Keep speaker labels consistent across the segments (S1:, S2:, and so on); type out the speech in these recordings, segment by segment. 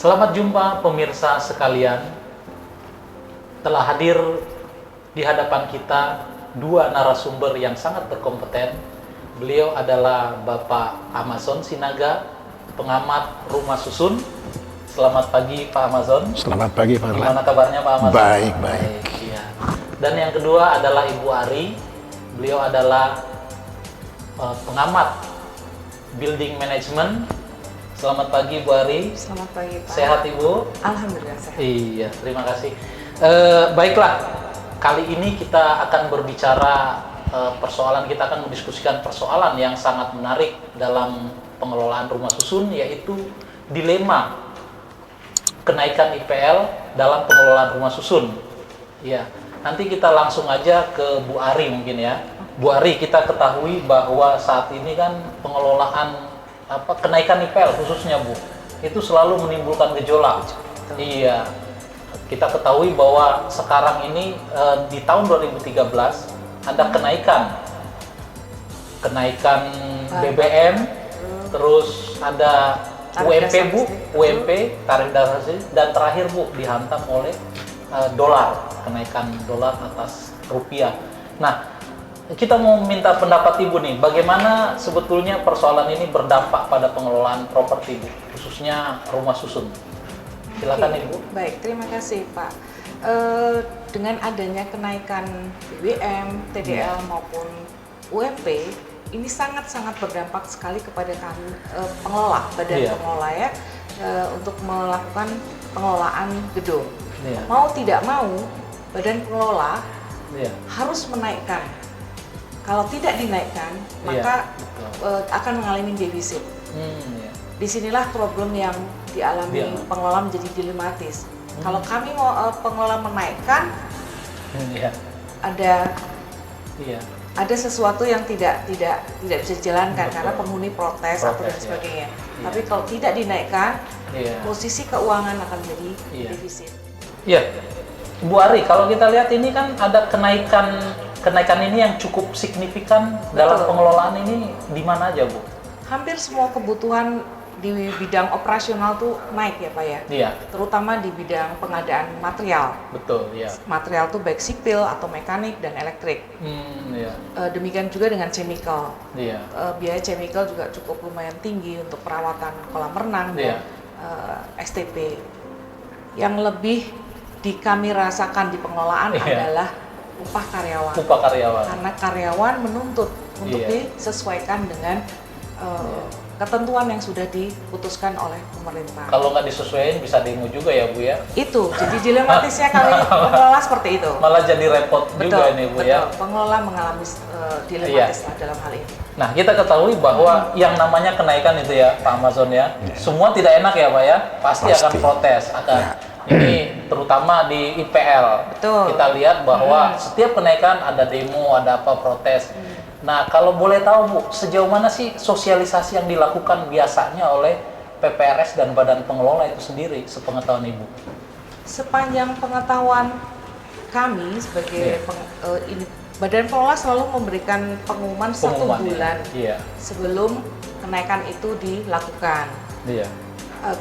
S1: Selamat jumpa pemirsa sekalian. Telah hadir di hadapan kita dua narasumber yang sangat berkompeten. Beliau adalah Bapak Amazon Sinaga, pengamat rumah susun. Selamat pagi Pak Amazon.
S2: Selamat pagi Pak Arlan.
S1: Gimana kabarnya Pak Amazon?
S2: Baik.
S1: Iya. Dan yang kedua adalah Ibu Ari. Beliau adalah pengamat building management. Selamat pagi Bu Ari.
S3: Selamat pagi Pak.
S1: Sehat Ibu?
S3: Alhamdulillah sehat.
S1: Iya, terima kasih. Baiklah, kali ini kita akan berbicara kita akan mendiskusikan persoalan yang sangat menarik dalam pengelolaan rumah susun, yaitu dilema kenaikan IPL dalam pengelolaan rumah susun. Ya, nanti kita langsung aja ke Bu Ari mungkin ya. Bu Ari, kita ketahui bahwa saat ini kan pengelolaan kenaikan IPL khususnya Bu, itu selalu menimbulkan gejolak. Iya, kita ketahui bahwa sekarang ini di tahun 2013 ada kenaikan BBM, terus ada UMP Bu, UMP tarif dasar listrik, dan terakhir Bu dihantam oleh kenaikan dolar atas rupiah. Nah, kita mau minta pendapat Ibu nih, bagaimana sebetulnya persoalan ini berdampak pada pengelolaan properti Bu, khususnya rumah susun. Silakan Ibu.
S3: Baik, terima kasih Pak. Dengan adanya kenaikan BBM, TDL maupun UMP, ini sangat-sangat berdampak sekali kepada kami pengelola, badan pengelola ya, untuk melakukan pengelolaan gedung. Mau tidak mau, badan pengelola harus menaikkan. Kalau tidak dinaikkan, maka akan mengalami defisit. Disinilah problem yang dialami pengelola menjadi dilematis. Kalau kami mau pengelola menaikkan, ada sesuatu yang tidak bisa dijalankan karena penghuni protes atau dan sebagainya. Tapi kalau tidak dinaikkan, posisi keuangan akan menjadi defisit.
S1: Iya, Bu Ari, kalau kita lihat ini kan ada kenaikan ini yang cukup signifikan. Dalam pengelolaan ini di mana aja Bu?
S3: Hampir semua kebutuhan di bidang operasional tuh naik ya Pak ya?
S1: Iya.
S3: Terutama di bidang pengadaan material.
S1: Betul, iya.
S3: Material tuh baik sipil atau mekanik dan elektrik. Demikian juga dengan chemical.
S1: Iya.
S3: Biaya chemical juga cukup lumayan tinggi untuk perawatan kolam renang dan STP. Yang lebih kami rasakan di pengelolaan adalah upah karyawan. Karena karyawan menuntut untuk disesuaikan dengan ketentuan yang sudah diputuskan oleh pemerintah.
S1: Kalau nggak disesuaikan bisa demo juga ya Bu ya?
S3: Itu, jadi dilematisnya kami pengelola seperti itu.
S1: Malah jadi repot juga ini Bu ya?
S3: Betul, pengelola mengalami dilematis dalam hal ini.
S1: Nah, kita ketahui bahwa yang namanya kenaikan itu ya Pak Amazon ya, semua tidak enak ya Pak ya? Pasti. Akan protes, ini terutama di IPL.
S3: Betul.
S1: Kita lihat bahwa setiap kenaikan ada demo, ada protes. Nah, kalau boleh tahu Bu, sejauh mana sih sosialisasi yang dilakukan biasanya oleh PPRS dan badan pengelola itu sendiri, sepengetahuan Ibu?
S3: Sepanjang pengetahuan kami sebagai badan pengelola selalu memberikan pengumuman 1 bulan sebelum kenaikan itu dilakukan.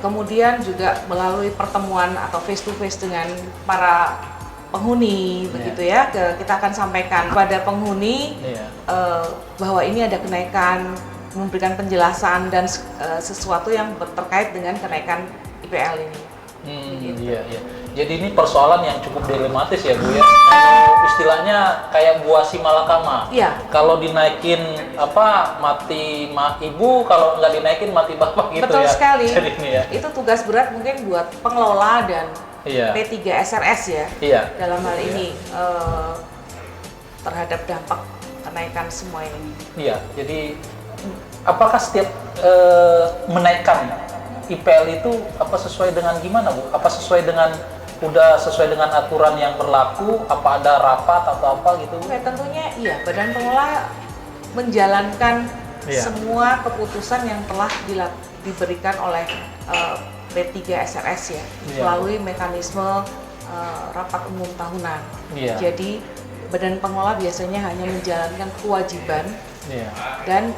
S3: Kemudian juga melalui pertemuan atau face to face dengan para penghuni begitu ya, kita akan sampaikan kepada penghuni bahwa ini ada kenaikan, memberikan penjelasan dan sesuatu yang terkait dengan kenaikan IPL ini. Jadi ini persoalan yang cukup dilematis ya Bu ya. Istilahnya kayak buah si malakama. Kalau dinaikin mati ibu, kalau nggak dinaikin mati bapak gitu. Betul sekali.
S1: Ini ya.
S3: Itu tugas berat mungkin buat pengelola dan P3 SRS ya. Dalam hal ini terhadap dampak kenaikan semua ini.
S1: Jadi apakah setiap menaikkan IPL itu sesuai dengan gimana Bu? Apa sesuai dengan aturan yang berlaku? Apa ada rapat atau apa gitu Bu?
S3: Tentunya iya, badan pengelola menjalankan semua keputusan yang telah diberikan oleh P3 SRS ya, melalui mekanisme rapat umum tahunan. Jadi badan pengelola biasanya hanya menjalankan kewajiban dan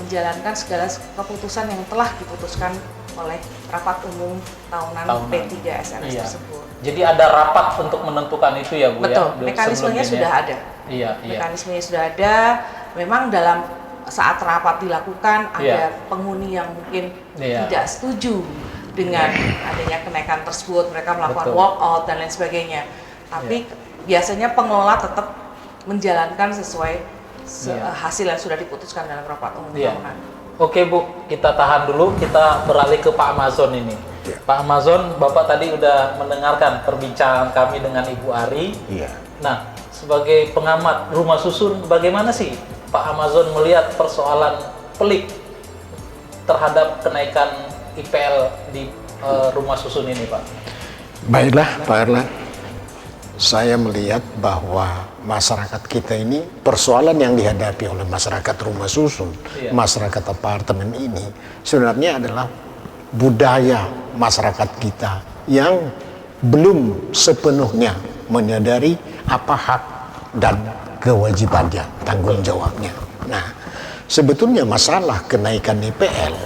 S3: menjalankan segala keputusan yang telah diputuskan oleh rapat umum tahunan P3 SRS tersebut.
S1: Jadi ada rapat untuk menentukan itu ya Bu?
S3: Betul,
S1: ya?
S3: mekanismenya sudah ada. Mekanismenya sudah ada. Memang dalam saat rapat dilakukan ada penghuni yang mungkin tidak setuju dengan adanya kenaikan tersebut, mereka melakukan walk out dan lain sebagainya. Tapi biasanya pengelola tetap menjalankan sesuai hasil yang sudah diputuskan dalam rapat umum tahunan.
S1: Oke Bu, kita tahan dulu, kita beralih ke Pak Amazon ini. Pak Amazon, Bapak tadi udah mendengarkan perbincangan kami dengan Ibu Ari. Nah, sebagai pengamat rumah susun, bagaimana sih Pak Amazon melihat persoalan pelik terhadap kenaikan IPL di rumah susun ini, Pak?
S2: Baiklah, Pak Erlan. Saya melihat bahwa masyarakat kita ini, persoalan yang dihadapi oleh masyarakat rumah susun, masyarakat apartemen ini, sebenarnya adalah budaya masyarakat kita yang belum sepenuhnya menyadari apa hak dan kewajibannya, tanggung jawabnya. Nah, sebetulnya masalah kenaikan IPL,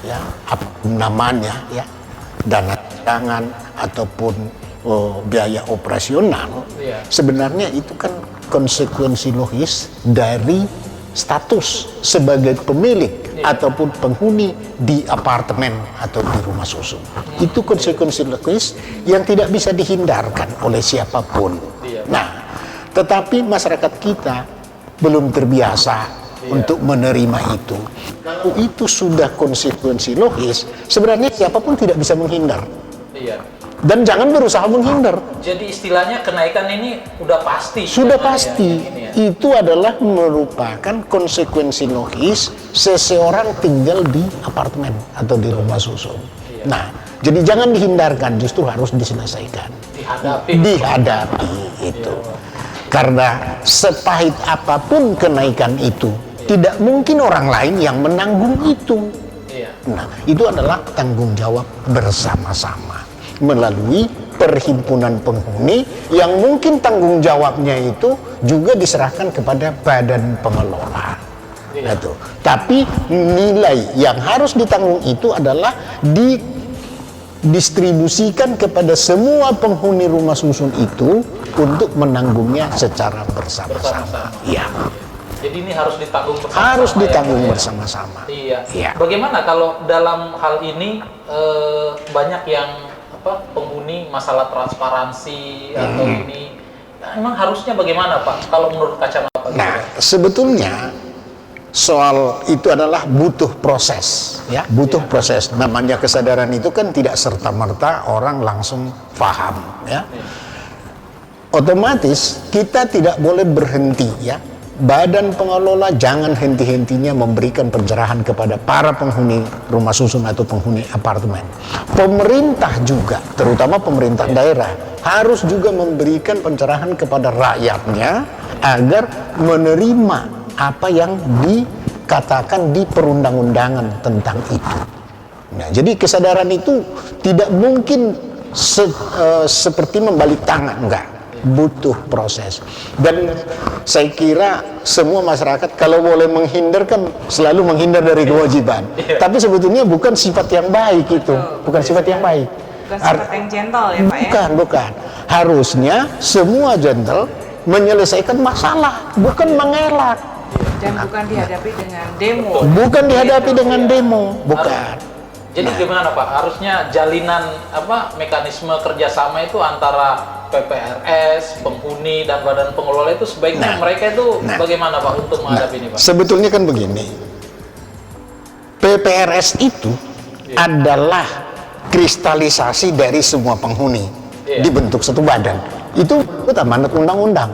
S2: ya, apapun namanya, ya, dana cadangan ataupun biaya operasional, sebenarnya itu kan konsekuensi logis dari status sebagai pemilik ataupun penghuni di apartemen atau di rumah susun. Itu konsekuensi logis yang tidak bisa dihindarkan oleh siapapun. Nah, tetapi masyarakat kita belum terbiasa untuk menerima itu. Kalau itu sudah konsekuensi logis, sebenarnya siapapun tidak bisa menghindar. Dan jangan berusaha menghindar.
S1: Jadi istilahnya kenaikan ini udah pasti.
S2: Sudah pasti. Itu adalah merupakan konsekuensi logis seseorang tinggal di apartemen atau di rumah susun. Nah, jadi jangan dihindarkan, justru harus diselesaikan. Dihadapi itu. Karena sepahit apapun kenaikan itu, tidak mungkin orang lain yang menanggung itu. Nah, itu adalah tanggung jawab bersama-sama melalui perhimpunan penghuni yang mungkin tanggung jawabnya itu juga diserahkan kepada badan pengelola. Gitu. Tapi nilai yang harus ditanggung itu adalah didistribusikan kepada semua penghuni rumah susun itu untuk menanggungnya secara bersama-sama. Iya.
S1: Jadi ini harus ditanggung bersama-sama.
S2: Harus ditanggung bersama-sama.
S1: Iya. Bagaimana kalau dalam hal ini banyak yang penghuni masalah transparansi atau ini, emang harusnya bagaimana Pak kalau menurut kacamata?
S2: Nah, sebetulnya soal itu adalah butuh proses, ya, butuh proses. Namanya kesadaran itu kan tidak serta-merta orang langsung paham, ya. Otomatis kita tidak boleh berhenti, ya. Badan pengelola jangan henti-hentinya memberikan pencerahan kepada para penghuni rumah susun atau penghuni apartemen. Pemerintah juga, terutama pemerintah daerah, harus juga memberikan pencerahan kepada rakyatnya agar menerima apa yang dikatakan di perundang-undangan tentang itu. Nah, jadi kesadaran itu tidak mungkin seperti membalik tangan, enggak. Butuh proses. Dan saya kira semua masyarakat kalau boleh menghindar kan selalu menghindar dari kewajiban. Tapi sebetulnya bukan sifat yang baik itu. Bukan sifat yang baik.
S3: Bukan sifat yang gentle ya Pak ya?
S2: Bukan. Harusnya semua gentle menyelesaikan masalah, bukan mengelak.
S3: Dan bukan dihadapi dengan demo.
S2: Bukan dihadapi dengan demo, bukan.
S1: Jadi gimana Pak? Harusnya jalinan mekanisme kerjasama itu antara PPRS, penghuni dan badan pengelola itu sebaiknya mereka itu bagaimana Pak untuk menghadapi ini Pak?
S2: Sebetulnya kan begini, PPRS itu adalah kristalisasi dari semua penghuni dibentuk satu badan. Itu amanat undang-undang.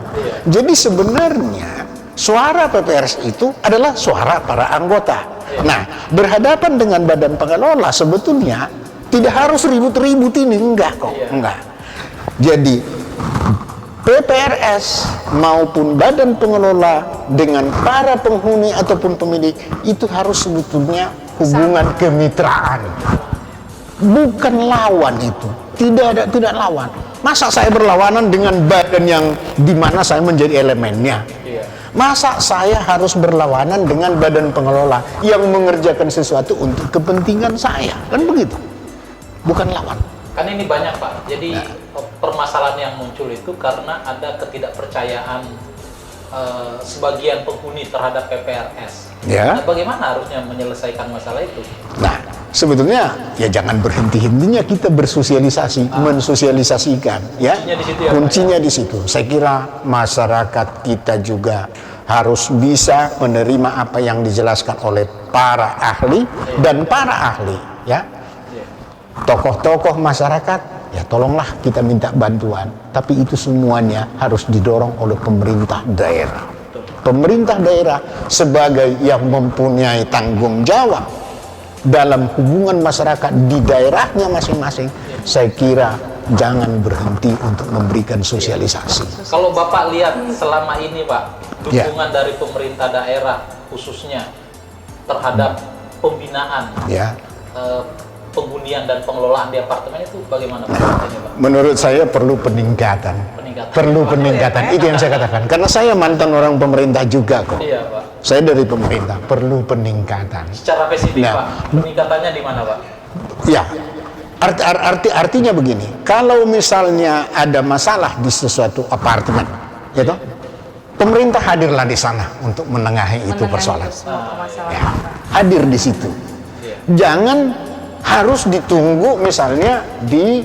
S2: Jadi sebenarnya suara PPRS itu adalah suara para anggota. Nah, berhadapan dengan badan pengelola sebetulnya tidak harus ribut-ribut ini, enggak kok, enggak. Jadi PPRS maupun badan pengelola dengan para penghuni ataupun pemilik itu harus sebetulnya hubungan kemitraan, bukan lawan itu. Tidak lawan. Masa saya berlawanan dengan badan yang dimana saya menjadi elemennya? Masa saya harus berlawanan dengan badan pengelola yang mengerjakan sesuatu untuk kepentingan saya? Kan begitu. Bukan lawan.
S1: Kan ini banyak Pak. Jadi permasalahan yang muncul itu karena ada ketidakpercayaan sebagian penghuni terhadap PPRS.
S2: Ya.
S1: Nah, bagaimana harusnya menyelesaikan masalah itu?
S2: Nah, sebetulnya ya jangan berhenti-hentinya kita bersosialisasi, mensosialisasikan, ya.
S1: Kuncinya di situ ya,
S2: Kuncinya di situ. Saya kira masyarakat kita juga harus bisa menerima apa yang dijelaskan oleh para ahli dan para ahli, ya. Tokoh-tokoh masyarakat, ya tolonglah kita minta bantuan. Tapi itu semuanya harus didorong oleh pemerintah daerah. Pemerintah daerah sebagai yang mempunyai tanggung jawab dalam hubungan masyarakat di daerahnya masing-masing, saya kira jangan berhenti untuk memberikan sosialisasi.
S1: Kalau Bapak lihat selama ini Pak,
S2: Ya.
S1: dukungan dari pemerintah daerah khususnya terhadap pembinaan,
S2: Ya.
S1: penghunian dan pengelolaan di apartemen itu bagaimana Pak? Pak?
S2: Menurut saya perlu peningkatan. Perlu peningkatan. Itu yang saya katakan. Karena saya mantan orang pemerintah juga kok.
S1: Iya Pak.
S2: Saya dari pemerintah, perlu peningkatan.
S1: Secara spesifik
S2: Nah.
S1: Pak, peningkatannya di mana Pak?
S2: Ya, artinya begini, kalau misalnya ada masalah di sesuatu apartemen, gitu, pemerintah hadirlah di sana untuk menengahi itu persoalan.
S3: semua permasalahan.
S2: Ya, hadir di situ. Jangan harus ditunggu misalnya di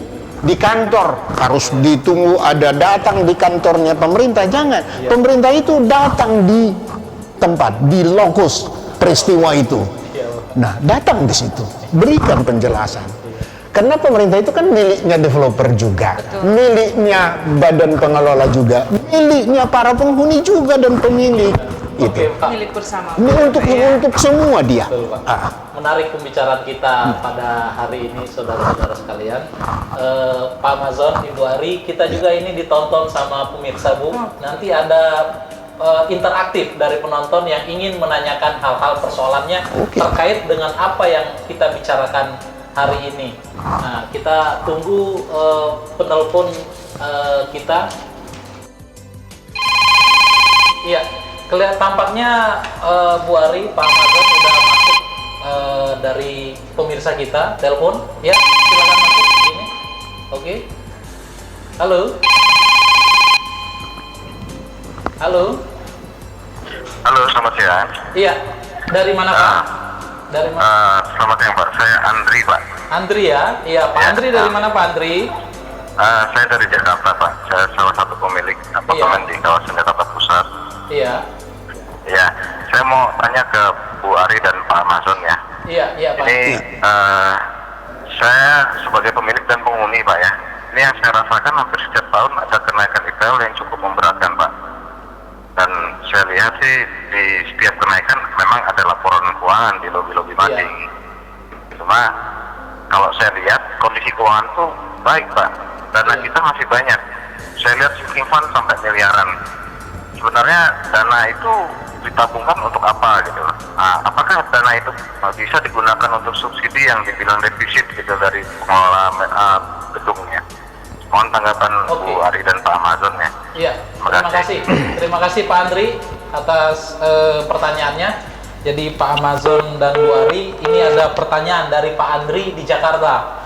S2: kantor, harus ditunggu ada datang di kantornya pemerintah. Jangan, pemerintah itu datang di tempat, di lokus peristiwa itu. Nah, datang di situ, berikan penjelasan. Karena pemerintah itu kan miliknya developer juga, miliknya badan pengelola juga, miliknya para penghuni juga dan pemilik.
S1: Oke,
S2: Itu
S1: Pak.
S3: Milik bersama.
S2: ini untuk semua dia.
S1: Betul, Pak. Menarik pembicaraan kita pada hari ini, saudara-saudara sekalian. Pak Amazon, Ibu Ari, kita juga ini ditonton sama pemirsa Bu. Nanti ada interaktif dari penonton yang ingin menanyakan hal-hal persoalannya terkait dengan apa yang kita bicarakan hari ini. Nah, kita tunggu penelpon kita. Iya, tampaknya Bu Ari, Pak Amazon sudah masuk dari pemirsa kita, telepon. Ya, silakan masuk ini. Oke. Halo. Halo.
S4: Halo, selamat siang.
S1: Iya, dari mana Pak? Dari mana?
S4: Selamat siang Pak, saya Andri Pak.
S1: Andri ya? Iya, Pak Andri dari mana Pak Andri?
S4: Saya dari Jakarta Pak, saya salah satu pemilik apartemen di kawasan Jakarta Pusat.
S1: Iya.
S4: Ya, saya mau tanya ke Bu Ari dan Pak Amazon ya.
S1: Iya Pak.
S4: Ini saya sebagai pemilik dan penghuni Pak ya, ini yang saya rasakan hampir setiap tahun ada kenaikan IPL yang cukup memberatkan Pak. Dan saya lihat sih di setiap kenaikan memang ada laporan keuangan di lobi-lobi mading. Cuma kalau saya lihat kondisi keuangan tuh baik Pak, dana kita masih banyak. Saya lihat sinking fund sampai miliaran. Sebenarnya dana itu ditabungkan untuk apa gitu? Nah, apakah dana itu bisa digunakan untuk subsidi yang dibilang defisit gitu dari pengelola gedungnya? Mohon tanggapan Bu Ari dan Pak Amazon ya.
S1: Iya, terima kasih. Terima kasih Pak Andri atas pertanyaannya. Jadi Pak Amazon dan Bu Ari, ini ada pertanyaan dari Pak Andri di Jakarta.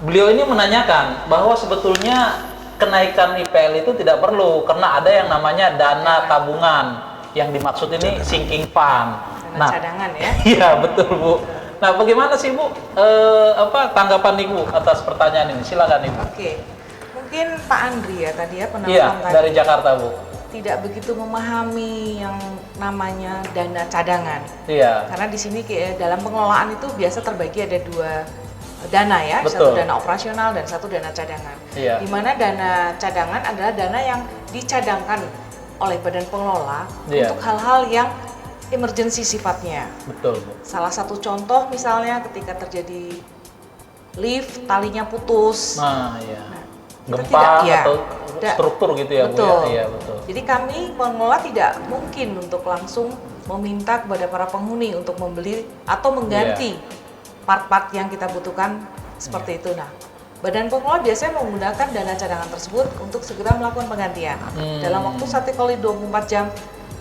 S1: Beliau ini menanyakan bahwa sebetulnya kenaikan IPL itu tidak perlu karena ada yang namanya dana tabungan. Yang dimaksud ini sinking fund.
S3: Dana cadangan ya?
S1: Iya, betul Bu. Nah, bagaimana sih Bu tanggapan Ibu atas pertanyaan ini? Silakan Ibu.
S3: Oke. Mungkin Pak Andri ya tadi ya penonton
S1: Iya,
S3: tadi
S1: dari Jakarta Bu.
S3: tidak begitu memahami yang namanya dana cadangan.
S1: Iya.
S3: Karena di sini dalam pengelolaan itu biasa terbagi ada dua dana ya,
S1: Betul.
S3: satu dana operasional dan satu dana cadangan.
S1: Iya.
S3: Di mana dana cadangan adalah dana yang dicadangkan oleh badan pengelola
S1: Iya.
S3: untuk hal-hal yang emergensi sifatnya.
S1: Betul Bu.
S3: Salah satu contoh misalnya ketika terjadi lift talinya putus.
S1: Nah, iya.
S3: Kita
S1: Gempa
S3: tidak, ya,
S1: atau
S3: tidak.
S1: struktur gitu ya
S3: Betul.
S1: Bu ya? Iya, betul.
S3: Jadi kami pengelola tidak mungkin untuk langsung meminta kepada para penghuni untuk membeli atau mengganti part-part yang kita butuhkan seperti itu. Nah, badan pengelola biasanya menggunakan dana cadangan tersebut untuk segera melakukan penggantian. Dalam waktu 1 kali 24 jam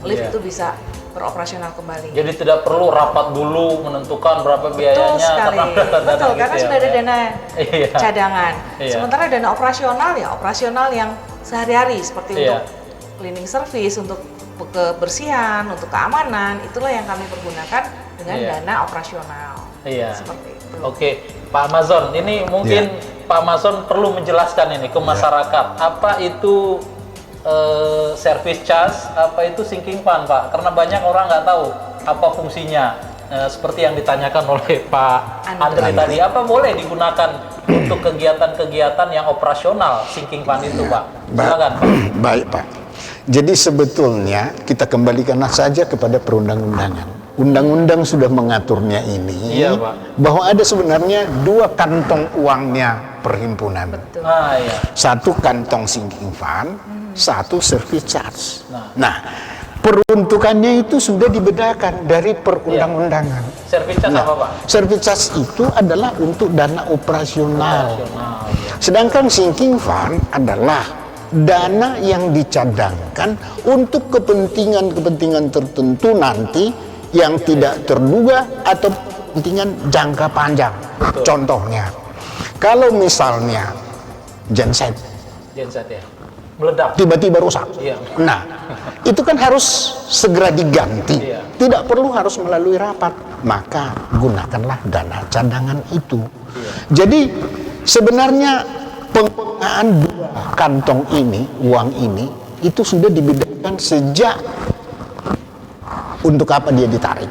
S3: lift
S1: Iya.
S3: itu bisa beroperasional kembali.
S1: Jadi tidak perlu rapat dulu menentukan berapa
S3: Betul
S1: biayanya
S3: sekali.
S1: karena ada dana
S3: Betul,
S1: gitu
S3: karena
S1: ya,
S3: sudah ada
S1: Pak, ya.
S3: dana
S1: Iya.
S3: cadangan.
S1: Iya.
S3: Sementara dana operasional ya operasional yang sehari-hari seperti
S1: Iya.
S3: untuk cleaning service, untuk kebersihan, untuk keamanan, itulah yang kami pergunakan dengan
S1: Iya.
S3: dana operasional.
S1: Iya.
S3: Seperti itu.
S1: Oke, Pak Amazon, ini mungkin Pak Amazon perlu menjelaskan ini ke masyarakat. Apa itu service charge, apa itu sinking fund, Pak? Karena banyak orang nggak tahu apa fungsinya. Seperti yang ditanyakan oleh Pak Andre tadi, apa boleh digunakan untuk kegiatan-kegiatan yang operasional sinking fund itu, Pak? Silakan, Pak.
S2: Baik, Pak. Jadi sebetulnya kita kembalikanlah saja kepada perundang-undangan. Undang-undang sudah mengaturnya ini,
S1: Iya, Pak.
S2: bahwa ada sebenarnya dua kantong uangnya perhimpunan.
S3: Betul.
S1: Ah, iya.
S2: Satu kantong sinking fund, satu service charge.
S1: Nah.
S2: Nah, peruntukannya itu sudah dibedakan dari perundang-undangan.
S1: Service charge apa, Pak?
S2: Service charge itu adalah untuk dana operasional.
S1: Operasional, ya.
S2: Sedangkan sinking fund adalah dana yang dicadangkan untuk kepentingan-kepentingan tertentu nanti yang tidak terduga atau kepentingan jangka panjang. Contohnya, kalau misalnya genset
S1: Genset ya. Meledak.
S2: tiba-tiba rusak,
S1: Iya.
S2: nah itu kan harus segera diganti.
S1: Iya.
S2: Tidak perlu harus melalui rapat, maka gunakanlah dana cadangan itu. Jadi sebenarnya penggunaan dua kantong ini, uang ini, itu sudah dibedakan sejak untuk apa dia ditarik.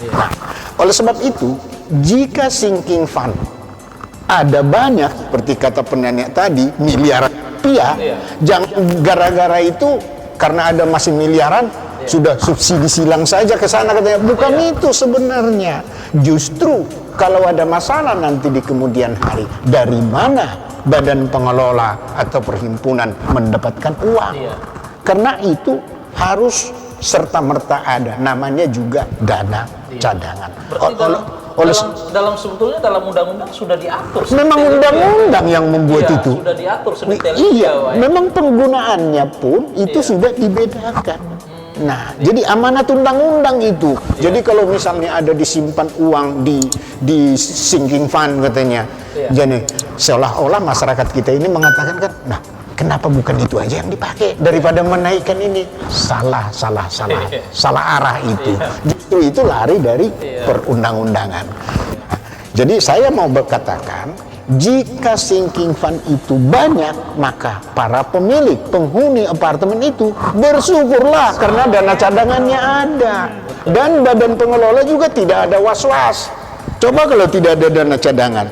S2: Nah, oleh sebab itu, jika sinking fund ada banyak, seperti kata penanya tadi, miliaran rupiah, jangan gara-gara itu karena ada masih miliaran, sudah subsidi silang saja ke sana katanya. Bukan itu sebenarnya. Justru kalau ada masalah nanti di kemudian hari, dari mana badan pengelola atau perhimpunan mendapatkan uang? Karena itu harus serta-merta ada, namanya juga dana cadangan.
S1: Berarti dalam sebetulnya dalam undang-undang sudah diatur.
S2: Memang undang-undang yang membuat itu.
S1: Sudah diatur sedetail itu,
S2: Iya,
S1: Pak, ya.
S2: memang penggunaannya pun itu sudah dibedakan. Nah, jadi amanat undang-undang itu. Jadi kalau misalnya ada disimpan uang di sinking fund katanya, jadi seolah-olah masyarakat kita ini mengatakan kan, nah kenapa bukan itu aja yang dipakai daripada menaikkan ini? Salah arah itu. Justru itu lari dari perundang-undangan. Nah, jadi saya mau berkatakan, jika sinking fund itu banyak, maka para pemilik, penghuni apartemen itu bersyukurlah karena dana cadangannya ada. Dan badan pengelola juga tidak ada was-was. Coba kalau tidak ada dana cadangan.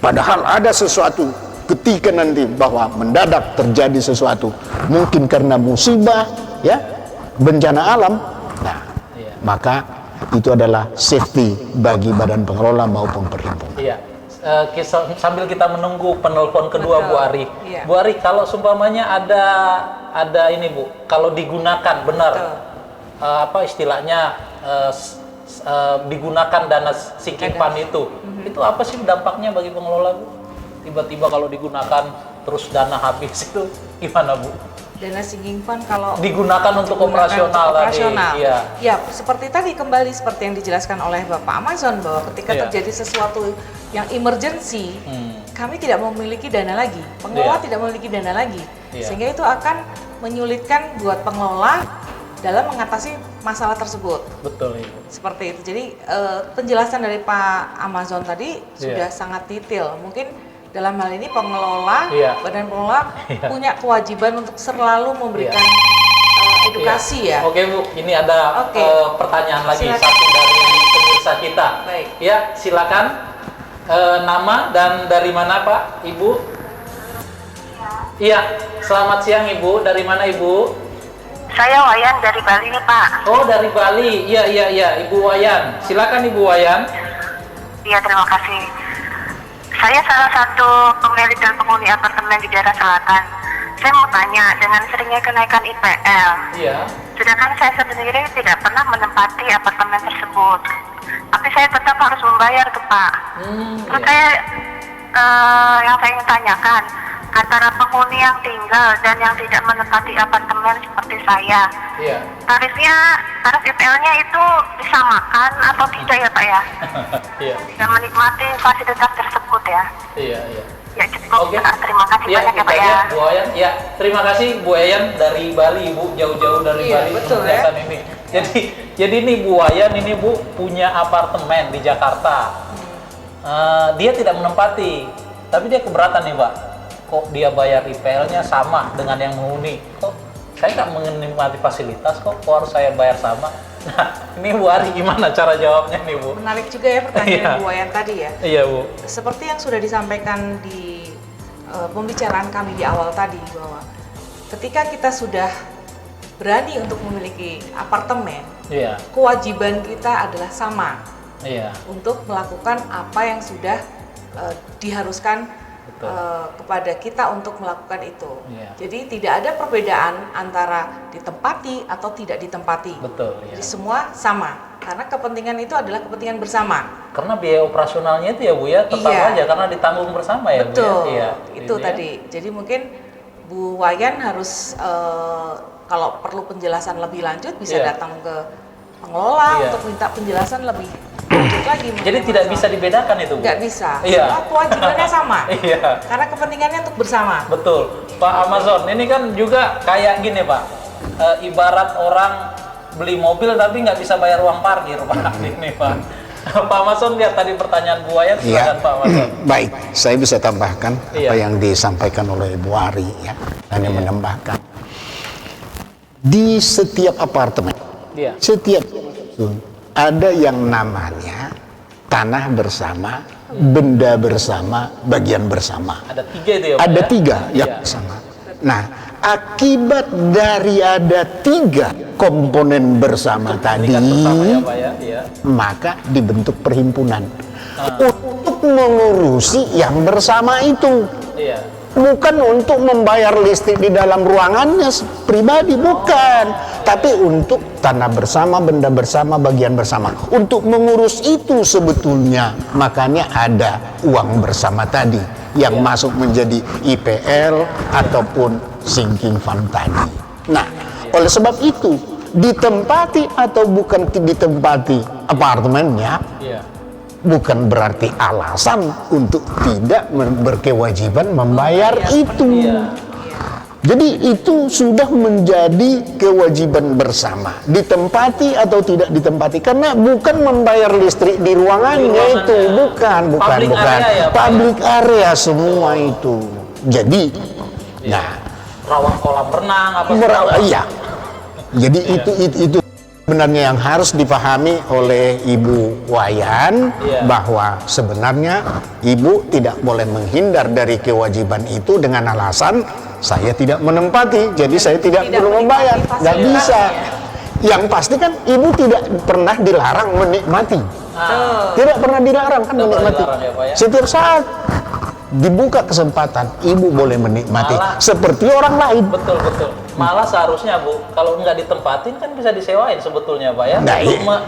S2: Padahal ada sesuatu ketika nanti bahwa mendadak terjadi sesuatu, mungkin karena musibah, ya, bencana alam, nah, maka itu adalah safety bagi badan pengelola maupun perhimpunan.
S1: Iya. Sambil kita menunggu penelpon kedua,
S3: Betul.
S1: Bu Ari.
S3: Iya.
S1: Bu Ari, kalau sumpamanya ada ini, Bu, kalau digunakan benar, apa istilahnya, digunakan dana sinking fund itu apa sih dampaknya bagi pengelola, Bu? Tiba-tiba kalau digunakan terus dana habis itu gimana, Bu?
S3: Dana sinking fund kalau
S1: Digunakan untuk operasional tadi. Iya.
S3: Ya, seperti tadi kembali seperti yang dijelaskan oleh Bapak Amazon bahwa ketika terjadi sesuatu yang emergency, kami tidak memiliki dana lagi, pengelola tidak memiliki dana lagi, sehingga itu akan menyulitkan buat pengelola dalam mengatasi masalah tersebut.
S1: Betul, Ibu.
S3: Seperti itu. Jadi penjelasan dari Pak Amazon tadi sudah sangat detail. Mungkin dalam hal ini pengelola, badan pengelola punya kewajiban untuk selalu memberikan edukasi ya.
S1: Oke, Bu, ini ada pertanyaan lagi.
S3: Silakan.
S1: Satu dari pemirsa kita.
S3: Baik.
S1: Ya, silakan. Nama dan dari mana, Pak, Ibu? Iya, selamat siang, Ibu. Dari mana, Ibu?
S5: Saya Wayan dari Bali nih, Pak.
S1: Oh, dari Bali. Iya, Ibu Wayan. Silakan, Ibu Wayan.
S5: Iya, terima kasih. Saya salah satu pemilik dan penghuni apartemen di daerah selatan. Saya mau tanya, dengan seringnya kenaikan IPL, sedangkan saya sendiri tidak pernah menempati apartemen tersebut, tapi saya tetap harus membayar tuh, Pak. Terus yang saya ingin tanyakan, antara penghuni yang tinggal dan yang tidak menempati apartemen seperti saya.
S1: Iya.
S5: Tarif IPL-nya itu disamakan atau tidak ya Pak ya?
S1: Iya.
S5: Tidak menikmati fasilitas tersebut ya?
S1: Iya, iya.
S5: Ya cukup.
S1: Oke.
S5: Terima kasih
S1: Ya,
S5: banyak ya
S1: itu
S5: Pak
S1: aja,
S5: ya.
S1: Bu Wayan. Ya, terima kasih Bu Wayan dari Bali, Ibu jauh-jauh dari
S3: Iya,
S1: Bali
S3: betul,
S1: mengerjakan ini. Jadi ini Bu Wayan ini Bu punya apartemen di Jakarta. Dia tidak menempati, tapi dia keberatan nih Pak. Kok dia bayar IPL-nya sama dengan yang menghuni? Kok saya nggak menikmati fasilitas kok harus saya bayar sama? Nah, ini Bu Ari gimana cara jawabnya nih Bu?
S3: Menarik juga ya pertanyaan
S1: Iya.
S3: Bu Wayan tadi ya.
S1: Iya Bu.
S3: Seperti yang sudah disampaikan di pembicaraan kami di awal tadi, bahwa ketika kita sudah berani untuk memiliki apartemen,
S1: Iya.
S3: kewajiban kita adalah sama
S1: Iya.
S3: untuk melakukan apa yang sudah diharuskan
S1: Betul.
S3: kepada kita untuk melakukan itu.
S1: Iya.
S3: Jadi tidak ada perbedaan antara ditempati atau tidak ditempati.
S1: Betul. Iya.
S3: Jadi semua sama, karena kepentingan itu adalah kepentingan bersama.
S1: Karena biaya operasionalnya itu ya Bu ya tetap
S3: Iya.
S1: aja karena ditanggung bersama ya
S3: Betul,
S1: Bu ya. Iya.
S3: itu
S1: Ini ya.
S3: tadi. Jadi mungkin Bu Wayan harus kalau perlu penjelasan lebih lanjut bisa
S1: Iya.
S3: datang ke pengelola
S1: Iya.
S3: untuk minta penjelasan lebih lanjut lagi.
S1: Jadi
S3: mengenai
S1: tidak
S3: masalah.
S1: bisa dibedakan itu Bu.
S3: Nggak bisa.
S1: Iya.
S3: Semua kewajibannya sama.
S1: Iya.
S3: Karena kepentingannya untuk bersama.
S1: Betul. Pak Amazon, ini kan juga kayak gini Pak. Ibarat orang beli mobil tapi nggak bisa bayar uang parkir Pak. Ini Pak. Pak Amazon lihat tadi pertanyaan Bu Wayan, silakan Pak Amazon.
S2: Baik, saya bisa tambahkan
S1: Iya.
S2: apa yang disampaikan oleh Bu Ari ya, hanya menambahkan. Di setiap apartemen,
S1: Iya.
S2: setiap dusun, ada yang namanya tanah bersama, benda bersama, bagian bersama.
S1: Ada 3 itu ya Pak.
S2: Ada
S1: ya?
S2: 3 yang
S1: Iya.
S2: bersama. Nah, akibat dari ada 3 komponen bersama tadi,
S1: Tingkat bersama ya Pak ya. Iya.
S2: maka dibentuk perhimpunan untuk mengurusi yang bersama itu.
S1: Iya.
S2: Bukan untuk membayar listrik di dalam ruangannya pribadi, bukan. Tapi untuk tanah bersama, benda bersama, bagian bersama. Untuk mengurus itu sebetulnya, makanya ada uang bersama tadi yang masuk menjadi IPL ataupun sinking fund tadi. Nah, oleh sebab itu, ditempati atau bukan ditempati apartemennya,
S1: Iya.
S2: bukan berarti alasan untuk tidak berkewajiban membayar itu.
S1: Iya.
S2: Jadi itu sudah menjadi kewajiban bersama, ditempati atau tidak ditempati, karena bukan membayar listrik di ruangannya itu, bukan
S1: Public area ya, Pak,
S2: public area semua itu. Jadi, nah,
S1: Rawang kolam renang apa
S2: iya. Jadi itu sebenarnya yang harus dipahami oleh Ibu Wayan,
S1: Iya.
S2: bahwa sebenarnya Ibu tidak boleh menghindar dari kewajiban itu dengan alasan saya tidak menempati, jadi saya tidak perlu membayar.
S3: menikmati
S2: Nggak bisa.
S3: fasilitasnya.
S2: Yang pasti kan Ibu tidak pernah dilarang menikmati. Tidak pernah dilarang kan
S1: Tidak pernah
S2: menikmati.
S1: dilarang ya, Pak, ya?
S2: Setiap saat dibuka kesempatan, Ibu boleh menikmati
S1: Malah-
S2: seperti orang lain.
S1: Betul, betul. Malah seharusnya Bu, kalau nggak ditempatin kan bisa disewain sebetulnya Pak ya.
S2: Nah,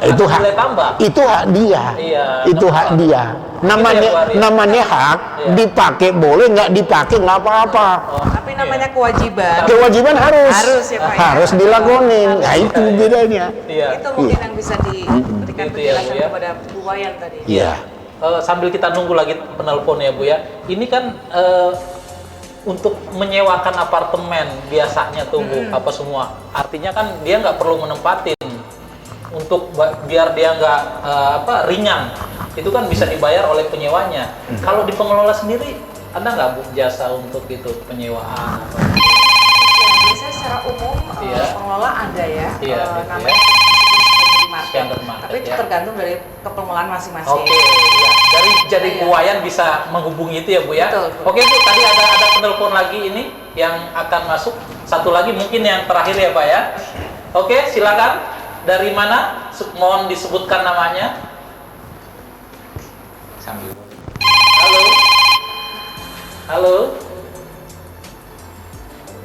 S1: Untuk ada nilai tambah.
S2: itu hak dia.
S1: Iya,
S2: Itu
S1: nggak
S2: hak
S1: apa-apa.
S2: dia. Namanya
S1: Gitu ya, Bu Ari?
S2: namanya hak,
S1: Iya.
S2: dipakai boleh, nggak dipakai nggak apa-apa.
S3: Tapi namanya kewajiban.
S2: Kewajiban harus
S3: Ya, Pak, ya.
S2: harus dilakonin. Nah, itu bedanya.
S1: Iya.
S3: Itu mungkin yang bisa diberikan
S1: Gitu ya, Bu,
S3: penjelasan
S1: ya.
S3: kepada Bu Wayan tadi.
S2: Iya.
S1: Sambil kita nunggu lagi penelpon ya Bu ya. Ini kan untuk menyewakan apartemen biasanya tuh Bu, apa semua. Artinya kan dia nggak perlu menempatin untuk biar dia nggak ringan. Itu kan bisa dibayar oleh penyewanya. Kalau di pengelola sendiri ada nggak Bu jasa untuk itu penyewaan?
S3: Ya, biasanya secara umum
S1: Iya.
S3: pengelola ada ya,
S1: Iya, gitu
S3: namanya
S1: ya.
S3: market.
S1: Standard market,
S3: Tapi itu
S1: ya.
S3: tergantung dari kepengelolaan masing-masing.
S1: Oke, ya. Jadi
S3: Iya.
S1: Bu Wayan bisa menghubungi itu ya Bu ya.
S3: Betul, Bu.
S1: Oke Bu, tadi ada penelpon lagi ini yang akan masuk. Satu lagi mungkin yang terakhir ya Pak ya. Oke, silakan. Dari mana? Mohon disebutkan namanya. Sambil. Halo. Halo.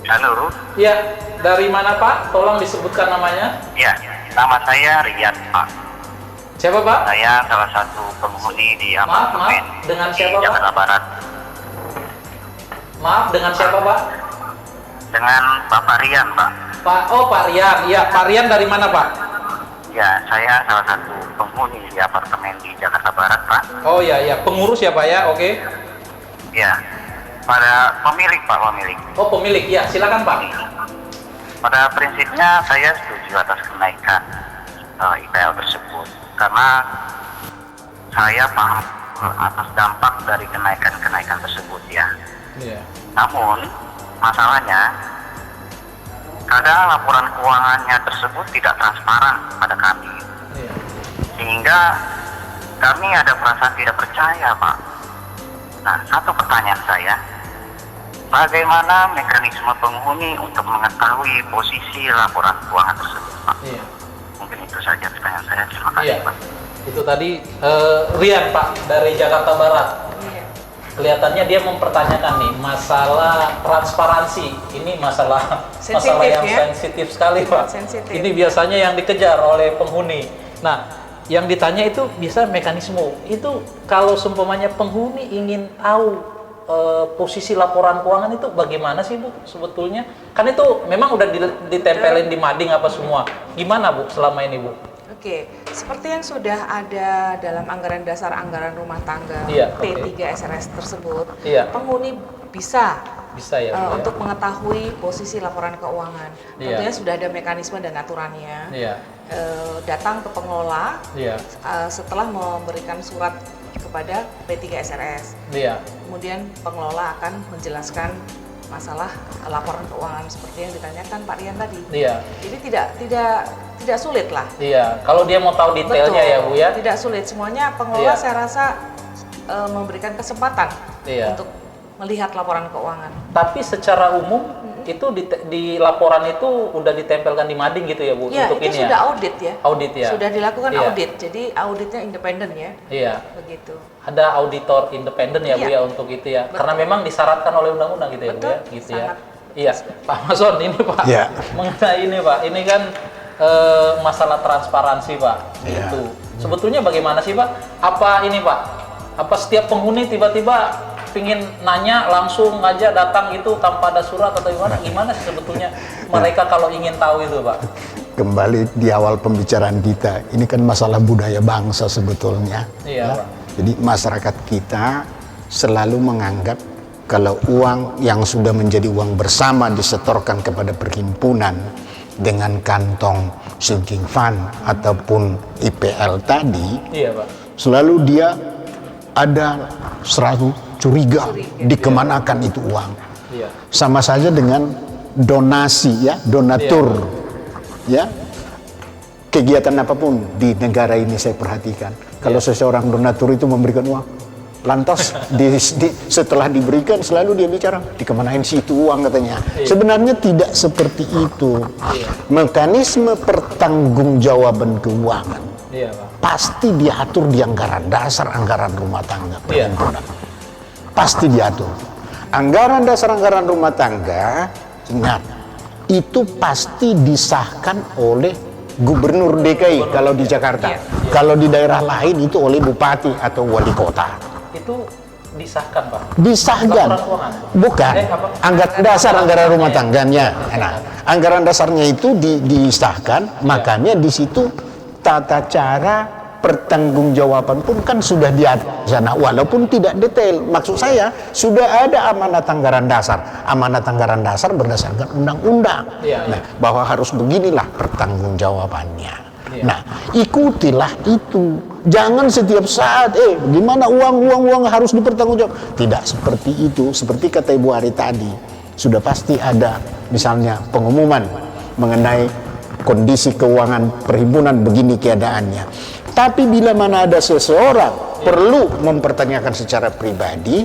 S4: Halo,
S1: Ya, dari mana Pak? Tolong disebutkan namanya.
S4: ya, nama saya Riyad Pak.
S1: Siapa Pak?
S4: Saya salah satu penghuni di
S1: Maaf,
S4: apartemen
S1: dengan
S4: di
S1: siapa, Pak?
S4: Jakarta Barat.
S1: Maaf, dengan siapa Pak?
S4: Dengan Bapak Rian, Pak.
S1: Pak Rian. Iya, Pak Rian dari mana Pak?
S4: Ya, saya salah satu penghuni di apartemen di Jakarta Barat, Pak.
S1: Oh iya, pengurus ya Pak ya, oke.
S4: Ya, pada pemilik, Pak, pemilik.
S1: Oh pemilik, ya silakan Pak.
S4: Pada prinsipnya saya setuju atas kenaikan IPL tersebut karena saya paham atas dampak dari kenaikan tersebut ya.
S1: Iya.
S4: Namun masalahnya kadang laporan keuangannya tersebut tidak transparan pada kami, sehingga kami ada perasaan tidak percaya, Pak. Nah, satu pertanyaan saya, bagaimana mekanisme penghuni untuk mengetahui posisi laporan keuangan tersebut, Pak?
S1: Iya.
S4: Mungkin itu saja pertanyaan saya. Terima kasih,
S1: Iya.
S4: Pak.
S1: Itu tadi Rian Pak dari Jakarta Barat.
S3: Iya.
S1: Kelihatannya dia mempertanyakan nih masalah transparansi. Ini masalah yang
S3: ya?
S1: sensitif sekali Pak.
S3: Sensitif.
S1: Ini biasanya yang dikejar oleh penghuni. Nah, yang ditanya itu bisa mekanisme. Itu kalau seumpamanya penghuni ingin tahu posisi laporan keuangan itu bagaimana sih Bu sebetulnya? Kan itu memang udah ditempelin di mading apa semua. Gimana Bu selama ini Bu?
S3: Oke, seperti yang sudah ada dalam anggaran dasar anggaran rumah tangga P3SRS tersebut, penghuni bisa
S1: ya,
S3: untuk mengetahui posisi laporan keuangan. Tentunya sudah ada mekanisme dan aturannya. Datang ke pengelola setelah memberikan surat kepada P3SRS. Kemudian pengelola akan menjelaskan masalah laporan keuangan seperti yang ditanyakan Pak Rian tadi. Jadi tidak sulit lah.
S1: Kalau dia mau tahu detailnya. Betul, ya Bu ya.
S3: Tidak sulit, semuanya pengelola saya rasa memberikan kesempatan untuk melihat laporan keuangan.
S1: Tapi secara umum itu di laporan itu udah ditempelkan di mading gitu ya Bu?
S3: Ya,
S1: untuk
S3: itu
S1: ini
S3: sudah
S1: ya?
S3: audit ya.
S1: Audit ya.
S3: Sudah dilakukan audit, jadi auditnya independen ya. Begitu.
S1: Ada auditor independen ya Bu ya untuk itu ya.
S3: Betul.
S1: Karena memang disyaratkan oleh undang-undang gitu ya Bu ya. Gitu
S3: sangat.
S1: Iya, Pak Mason ini Pak. Mengenai ini Pak, ini kan masalah transparansi Pak. Gitu. Sebetulnya bagaimana sih Pak? Apa ini Pak? Apa setiap penghuni tiba-tiba pingin nanya langsung aja datang itu tanpa ada surat atau gimana? Gimana sih sebetulnya mereka kalau ingin tahu itu Pak?
S2: Kembali di awal pembicaraan kita, ini kan masalah budaya bangsa sebetulnya.
S1: Pak.
S2: Jadi masyarakat kita selalu menganggap kalau uang yang sudah menjadi uang bersama disetorkan kepada perhimpunan dengan kantong sinking fund ataupun IPL tadi,
S1: Pak.
S2: Selalu dia ada curiga dikemanakan itu uang. Sama saja dengan donasi ya, donatur. Ya. Kegiatan apapun di negara ini saya perhatikan. Kalau seseorang donatur itu memberikan uang, lantas setelah diberikan selalu dia bicara dikemanain sih itu uang katanya. Sebenarnya tidak seperti itu. Mekanisme pertanggungjawaban keuangan pasti diatur di anggaran dasar anggaran rumah tangga perhimpunan. Pasti diatur. Anggaran dasar anggaran rumah tangga, ingat, itu pasti disahkan oleh Gubernur DKI kalau di Jakarta. Kalau di daerah lain itu oleh Bupati atau Wali Kota.
S1: Itu disahkan Pak?
S2: Disahkan. Bukan. Anggaran dasar anggaran rumah tangganya. Nah, anggaran dasarnya itu disahkan, makanya di situ tata cara pertanggungjawaban pun kan sudah diatur sana, walaupun tidak detail. Maksud saya sudah ada amanat anggaran dasar. Amanat anggaran dasar berdasarkan undang-undang. Nah, bahwa harus beginilah pertanggungjawabannya. Nah, ikutilah itu. Jangan setiap saat, gimana uang harus dipertanggungjawab. Tidak seperti itu. Seperti kata Ibu Ari tadi, sudah pasti ada misalnya pengumuman mengenai kondisi keuangan perhimpunan begini keadaannya. Tapi bila mana ada seseorang perlu mempertanyakan secara pribadi,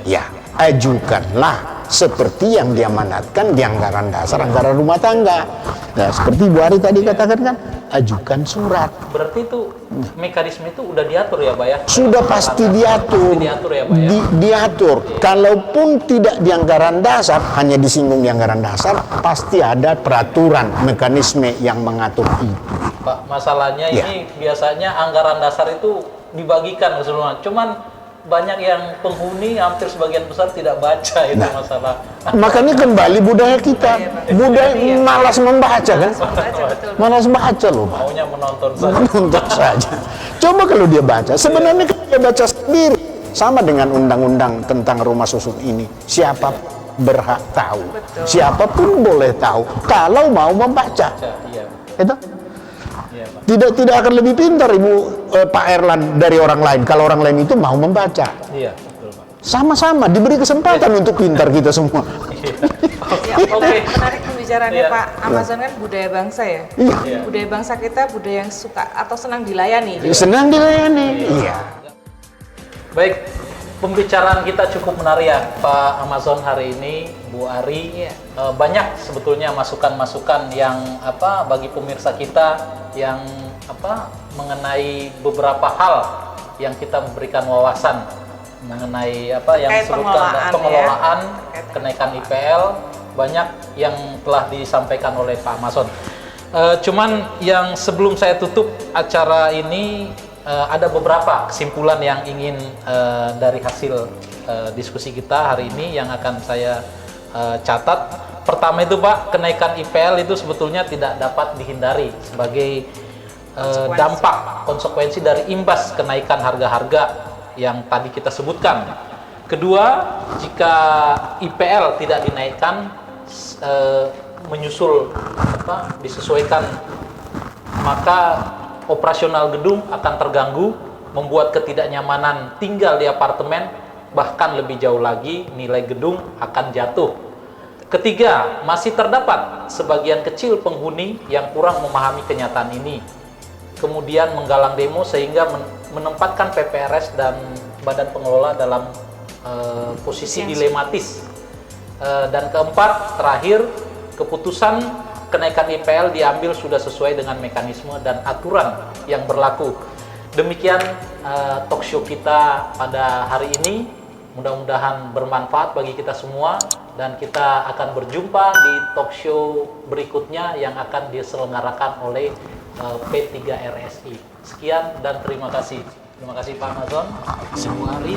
S2: ya ajukanlah seperti yang diamanatkan di anggaran dasar anggaran rumah tangga. Nah, seperti Bu Ari tadi katakan kan, ajukan surat.
S1: Berarti itu mekanisme itu udah diatur ya Pak ya?
S2: Sudah pasti diatur.
S1: Pasti diatur ya Pak ya?
S2: Diatur. Kalaupun tidak di anggaran dasar, hanya disinggung di anggaran dasar, pasti ada peraturan mekanisme yang mengatur itu.
S1: Pak, masalahnya ini biasanya anggaran dasar itu dibagikan ke seluruh. Cuman banyak yang penghuni hampir sebagian besar tidak baca itu masalah.
S2: Makanya kembali budaya kita, budaya malas membaca kan? Malas baca loh, Pak.
S1: Maunya menonton saja.
S2: Menonton saja. Coba kalau dia baca, sebenarnya kalau dia baca sendiri, sama dengan undang-undang tentang rumah susun ini, siapa berhak tahu, siapapun boleh tahu kalau mau membaca.
S1: Iya.
S2: Itu
S1: Iya, Pak.
S2: tidak akan lebih pintar Pak Erlan dari orang lain kalau orang lain itu mau membaca.
S1: Iya, betul, Pak.
S2: Sama-sama diberi kesempatan untuk pintar kita semua.
S3: Ya, menarik pembicaraannya Pak. Amazon kan budaya bangsa ya.
S2: Iya.
S3: Budaya bangsa kita budaya yang suka atau senang dilayani.
S2: Senang dilayani. Iya.
S1: Baik, pembicaraan kita cukup menarik ya Pak Amazon hari ini, Bu Ari. Banyak sebetulnya masukan-masukan yang bagi pemirsa kita yang mengenai beberapa hal yang kita memberikan wawasan mengenai yang disebutkan pengelolaan kenaikan IPL, banyak yang telah disampaikan oleh Pak Amazon. Cuman yang sebelum saya tutup acara ini, ada beberapa kesimpulan yang ingin dari hasil diskusi kita hari ini yang akan saya catat. Pertama itu Pak, kenaikan IPL itu sebetulnya tidak dapat dihindari sebagai dampak konsekuensi dari imbas kenaikan harga-harga yang tadi kita sebutkan. Kedua, jika IPL tidak dinaikkan menyusul disesuaikan, maka operasional gedung akan terganggu, membuat ketidaknyamanan tinggal di apartemen, bahkan lebih jauh lagi nilai gedung akan jatuh. Ketiga, masih terdapat sebagian kecil penghuni yang kurang memahami kenyataan ini, kemudian menggalang demo sehingga menempatkan PPRS dan badan pengelola dalam posisi dilematis. Dan keempat, terakhir, keputusan kenaikan IPL diambil sudah sesuai dengan mekanisme dan aturan yang berlaku. Demikian talk show kita pada hari ini. Mudah-mudahan bermanfaat bagi kita semua, dan kita akan berjumpa di talk show berikutnya yang akan diselenggarakan oleh P3RSI. Sekian dan terima kasih. Terima kasih Pak Amazon, Bu Ari.